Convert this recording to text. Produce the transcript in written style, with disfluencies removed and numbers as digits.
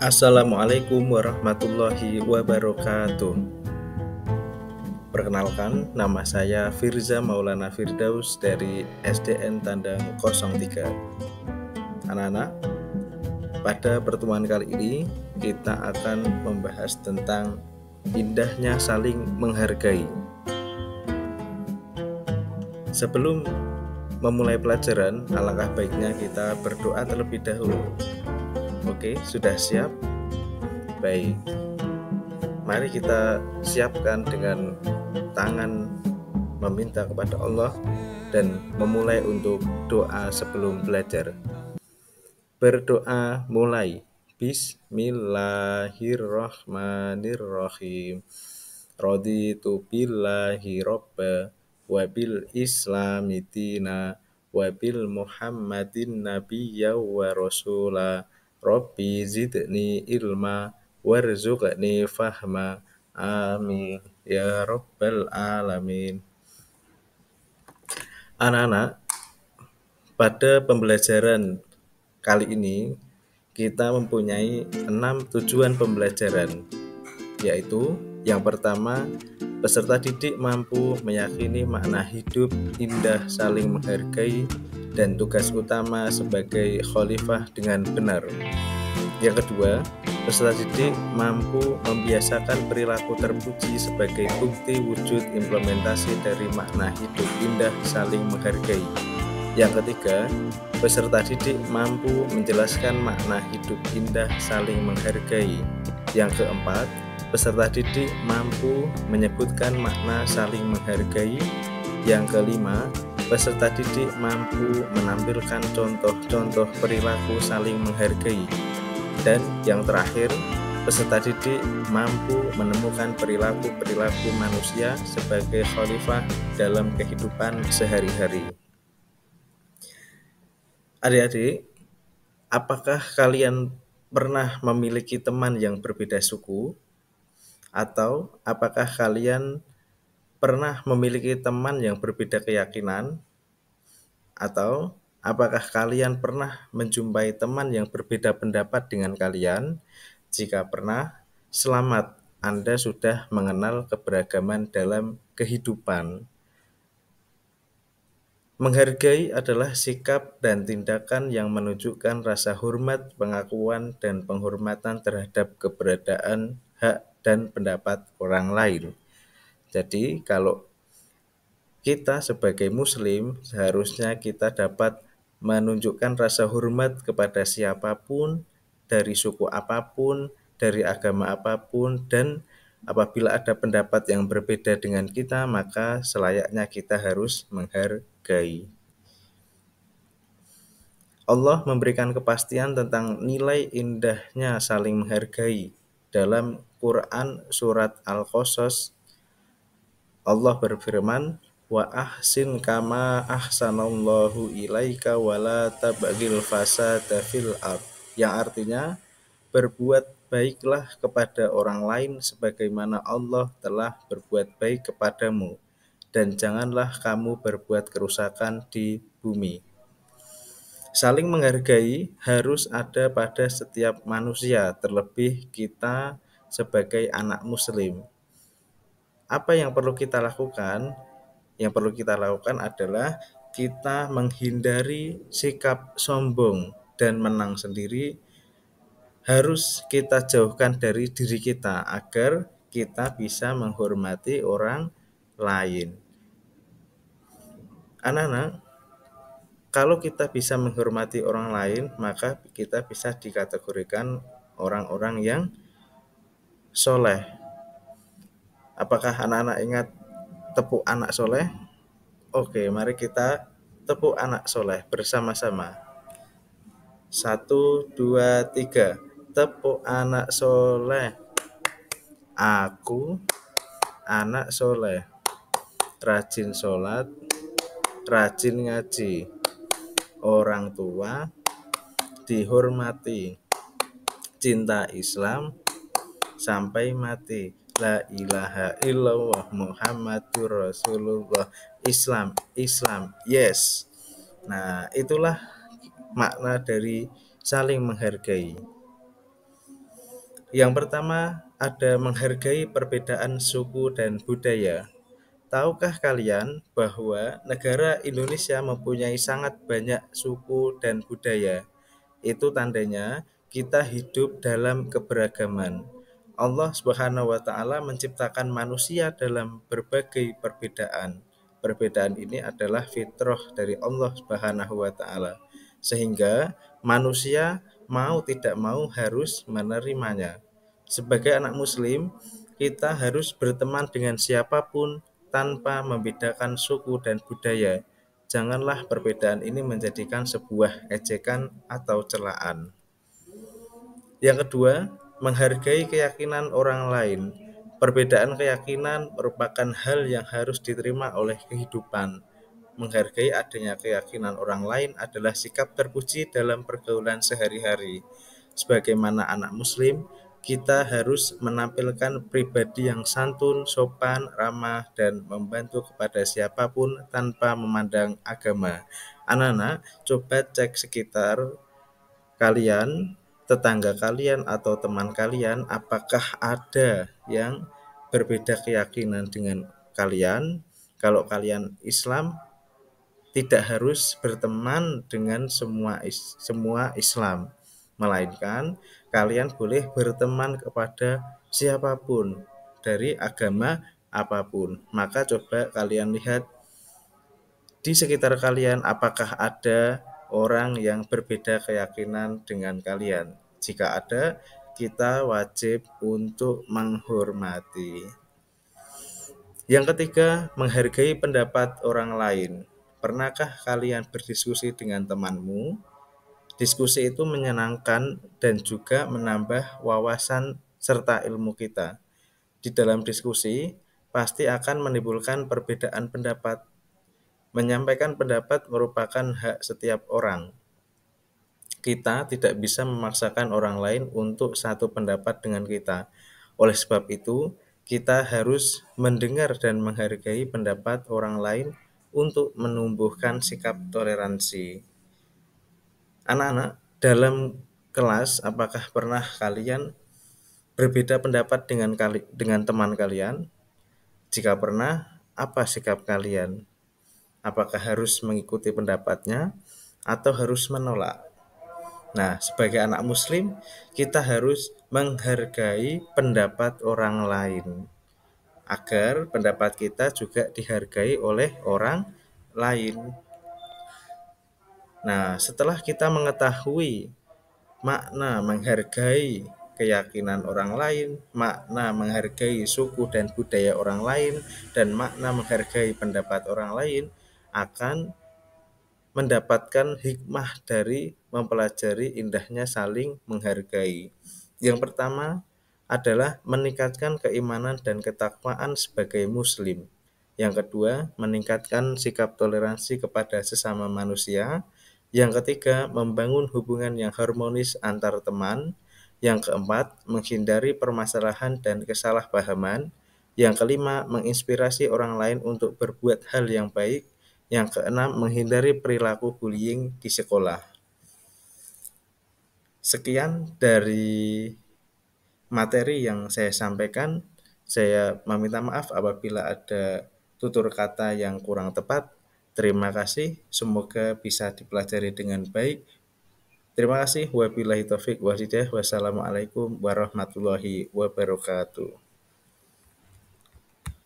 Assalamualaikum warahmatullahi wabarakatuh. Perkenalkan, nama saya Firza Maulana Firdaus dari SDN Tandang 03. Anak-anak, pada pertemuan kali ini kita akan membahas tentang indahnya saling menghargai. Sebelum memulai pelajaran, alangkah baiknya kita berdoa terlebih dahulu. Oke, sudah siap? Baik. Mari kita siapkan dengan tangan meminta kepada Allah dan memulai untuk doa sebelum belajar. Berdoa mulai. Bismillahirrahmanirrahim. Raditu billahi robba wa bil islami dina wa bil muhammadin nabiyya wa rasula. Rabbi zidni ilma warzuqni fahma. Amin ya rabbal alamin. Anak-anak, pada pembelajaran kali ini kita mempunyai 6 tujuan pembelajaran, yaitu yang pertama, peserta didik mampu meyakini makna hidup indah saling menghargai dan tugas utama sebagai khalifah dengan benar. Yang kedua, peserta didik mampu membiasakan perilaku terpuji sebagai bukti wujud implementasi dari makna hidup indah saling menghargai. Yang ketiga, peserta didik mampu menjelaskan makna hidup indah saling menghargai. Yang keempat, peserta didik mampu menyebutkan makna saling menghargai. Yang kelima, peserta didik mampu menampilkan contoh-contoh perilaku saling menghargai. Dan yang terakhir, peserta didik mampu menemukan perilaku-perilaku manusia sebagai khalifah dalam kehidupan sehari-hari. Adik-adik, apakah kalian pernah memiliki teman yang berbeda suku? Atau apakah kalian pernah memiliki teman yang berbeda keyakinan? Atau apakah kalian pernah menjumpai teman yang berbeda pendapat dengan kalian? Jika pernah, selamat, Anda sudah mengenal keberagaman dalam kehidupan. Menghargai adalah sikap dan tindakan yang menunjukkan rasa hormat, pengakuan, dan penghormatan terhadap keberadaan, hak, dan pendapat orang lain. Jadi, kalau kita sebagai muslim, seharusnya kita dapat menunjukkan rasa hormat kepada siapapun, dari suku apapun, dari agama apapun, dan apabila ada pendapat yang berbeda dengan kita, maka selayaknya kita harus menghargai. Allah memberikan kepastian tentang nilai indahnya saling menghargai. Dalam Quran surat Al-Qasas, Allah berfirman, wa ahsin kama ahsanallahu ilaika wala tabghil fasada fil ard, yang artinya berbuat baiklah kepada orang lain sebagaimana Allah telah berbuat baik kepadamu, dan janganlah kamu berbuat kerusakan di bumi. Saling menghargai harus ada pada setiap manusia, terlebih kita sebagai anak muslim. Apa yang perlu kita lakukan? Yang perlu kita lakukan adalah kita menghindari sikap sombong dan menang sendiri. Harus kita jauhkan dari diri kita agar kita bisa menghormati orang lain. Anak-anak, kalau kita bisa menghormati orang lain, maka kita bisa dikategorikan orang-orang yang soleh. Apakah anak-anak ingat tepuk anak soleh? Oke, mari kita tepuk anak soleh bersama-sama. 1, 2, 3. Tepuk anak soleh. Aku anak soleh, rajin sholat, rajin ngaji, orang tua dihormati, cinta Islam sampai mati. La ilaha illallah Muhammadur Rasulullah. Islam, yes. Nah, itulah makna dari saling menghargai. Yang pertama, ada menghargai perbedaan suku dan budaya. Tahukah kalian bahwa negara Indonesia mempunyai sangat banyak suku dan budaya? Itu tandanya kita hidup dalam keberagaman. Allah Subhanahu wa taala menciptakan manusia dalam berbagai perbedaan. Perbedaan ini adalah fitrah dari Allah Subhanahu wa taala. Sehingga manusia mau tidak mau harus menerimanya. Sebagai anak muslim, kita harus berteman dengan siapapun tanpa membedakan suku dan budaya. Janganlah perbedaan ini menjadikan sebuah ejekan atau celaan. Yang kedua, menghargai keyakinan orang lain. Perbedaan keyakinan merupakan hal yang harus diterima oleh kehidupan. Menghargai adanya keyakinan orang lain adalah sikap terpuji dalam pergaulan sehari-hari. Sebagaimana anak muslim, kita harus menampilkan pribadi yang santun, sopan, ramah, dan membantu kepada siapapun tanpa memandang agama. Anak-anak, coba cek sekitar kalian, tetangga kalian, atau teman kalian, apakah ada yang berbeda keyakinan dengan kalian? Kalau kalian Islam, tidak harus berteman dengan semua Islam, melainkan kalian boleh berteman kepada siapapun dari agama apapun. Maka coba kalian lihat di sekitar kalian apakah ada orang yang berbeda keyakinan dengan kalian. Jika ada, kita wajib untuk menghormati. Yang ketiga, menghargai pendapat orang lain. Pernahkah kalian berdiskusi dengan temanmu? Diskusi itu menyenangkan dan juga menambah wawasan serta ilmu kita. Di dalam diskusi, pasti akan menimbulkan perbedaan pendapat. Menyampaikan pendapat merupakan hak setiap orang. Kita tidak bisa memaksakan orang lain untuk satu pendapat dengan kita. Oleh sebab itu, kita harus mendengar dan menghargai pendapat orang lain untuk menumbuhkan sikap toleransi. Anak-anak, dalam kelas, apakah pernah kalian berbeda pendapat dengan teman kalian? Jika pernah, apa sikap kalian? Apakah harus mengikuti pendapatnya atau harus menolak? Nah, sebagai anak muslim, kita harus menghargai pendapat orang lain agar pendapat kita juga dihargai oleh orang lain. Nah, setelah kita mengetahui makna menghargai keyakinan orang lain, makna menghargai suku dan budaya orang lain, dan makna menghargai pendapat orang lain, akan mendapatkan hikmah dari mempelajari indahnya saling menghargai. Yang pertama adalah meningkatkan keimanan dan ketakwaan sebagai muslim. Yang kedua, meningkatkan sikap toleransi kepada sesama manusia. Yang ketiga, membangun hubungan yang harmonis antar teman. Yang keempat, menghindari permasalahan dan kesalahpahaman. Yang kelima, menginspirasi orang lain untuk berbuat hal yang baik. Yang keenam, menghindari perilaku bullying di sekolah. Sekian dari materi yang saya sampaikan. Saya meminta maaf apabila ada tutur kata yang kurang tepat. Terima kasih, semoga bisa dipelajari dengan baik. Terima kasih. Wabillahi taufik wal hidayah. Wassalamualaikum warahmatullahi wabarakatuh.